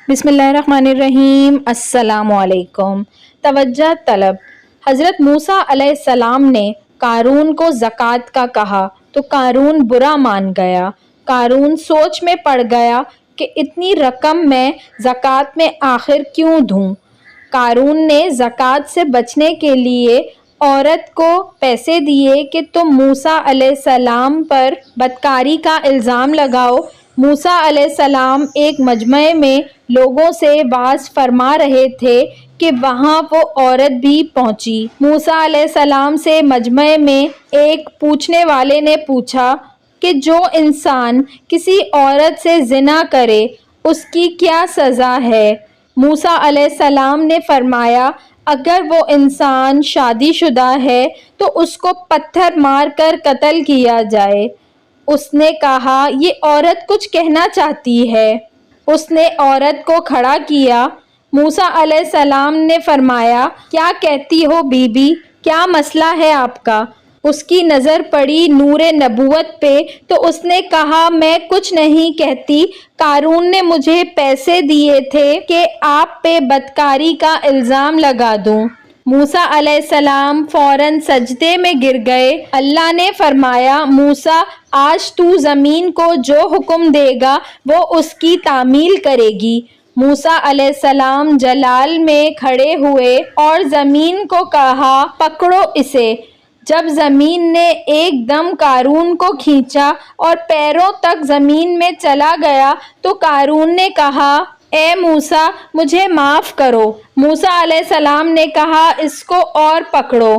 بسم اللہ الرحمن الرحیم۔ السلام علیکم۔ توجہ طلب۔ حضرت موسیٰ علیہ السلام نے قارون کو زکوٰۃ کا کہا تو قارون برا مان گیا۔ قارون سوچ میں پڑ گیا کہ اتنی رقم میں زکوٰۃ میں آخر کیوں دوں۔ قارون نے زکوٰۃ سے بچنے کے لیے عورت کو پیسے دیے کہ تم موسیٰ علیہ السلام پر بدکاری کا الزام لگاؤ۔ موسیٰ علیہ السلام ایک مجمع میں لوگوں سے وعظ فرما رہے تھے کہ وہاں وہ عورت بھی پہنچی۔ موسیٰ علیہ السلام سے مجمع میں ایک پوچھنے والے نے پوچھا کہ جو انسان کسی عورت سے زنا کرے اس کی کیا سزا ہے؟ موسیٰ علیہ السلام نے فرمایا اگر وہ انسان شادی شدہ ہے تو اس کو پتھر مار کر قتل کیا جائے۔ اس نے کہا یہ عورت کچھ کہنا چاہتی ہے۔ اس نے عورت کو کھڑا کیا۔ موسیٰ علیہ السلام نے فرمایا کیا کہتی ہو بی بی، کیا مسئلہ ہے آپ کا؟ اس کی نظر پڑی نور نبوت پہ تو اس نے کہا میں کچھ نہیں کہتی، قارون نے مجھے پیسے دیے تھے کہ آپ پہ بدکاری کا الزام لگا دوں۔ موسیٰ علیہ السلام فوراً سجدے میں گر گئے۔ اللہ نے فرمایا موسیٰ آج تو زمین کو جو حکم دے گا وہ اس کی تعمیل کرے گی۔ موسیٰ علیہ السلام جلال میں کھڑے ہوئے اور زمین کو کہا پکڑو اسے۔ جب زمین نے ایک دم قارون کو کھینچا اور پیروں تک زمین میں چلا گیا تو قارون نے کہا اے موسیٰ مجھے معاف کرو۔ موسیٰ علیہ السلام نے کہا اس کو اور پکڑو،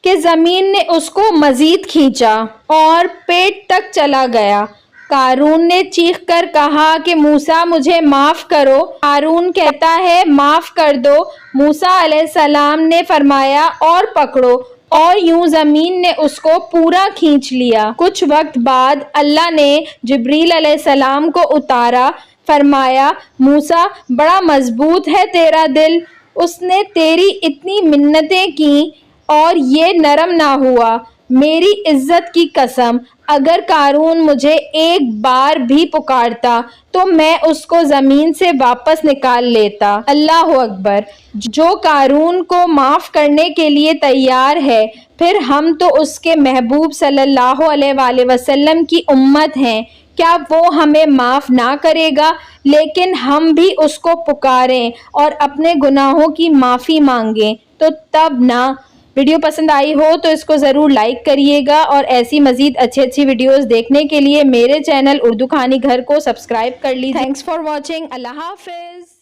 کہ زمین نے اس کو مزید کھینچا اور پیٹ تک چلا گیا۔ قارون نے چیخ کر کہا کہ موسیٰ مجھے معاف کرو۔ قارون کہتا ہے معاف کر دو۔ موسیٰ علیہ السلام نے فرمایا اور پکڑو، اور یوں زمین نے اس کو پورا کھینچ لیا۔ کچھ وقت بعد اللہ نے جبریل علیہ السلام کو اتارا۔ فرمایا موسیٰ بڑا مضبوط ہے تیرا دل، اس نے تیری اتنی منتیں کیں اور یہ نرم نہ ہوا۔ میری عزت کی قسم اگر قارون مجھے ایک بار بھی پکارتا تو میں اس کو زمین سے واپس نکال لیتا۔ اللہ اکبر۔ جو قارون کو معاف کرنے کے لیے تیار ہے، پھر ہم تو اس کے محبوب صلی اللہ علیہ وآلہ وسلم کی امت ہیں، کیا وہ ہمیں معاف نہ کرے گا؟ لیکن ہم بھی اس کو پکاریں اور اپنے گناہوں کی معافی مانگیں تو تب نہ۔ ویڈیو پسند آئی ہو تو اس کو ضرور لائک کریے گا، اور ایسی مزید اچھی ویڈیوز دیکھنے کے لیے میرے چینل اردو کہانی گھر کو سبسکرائب کر لیجیے۔ Thanks for watching. اللہ حافظ۔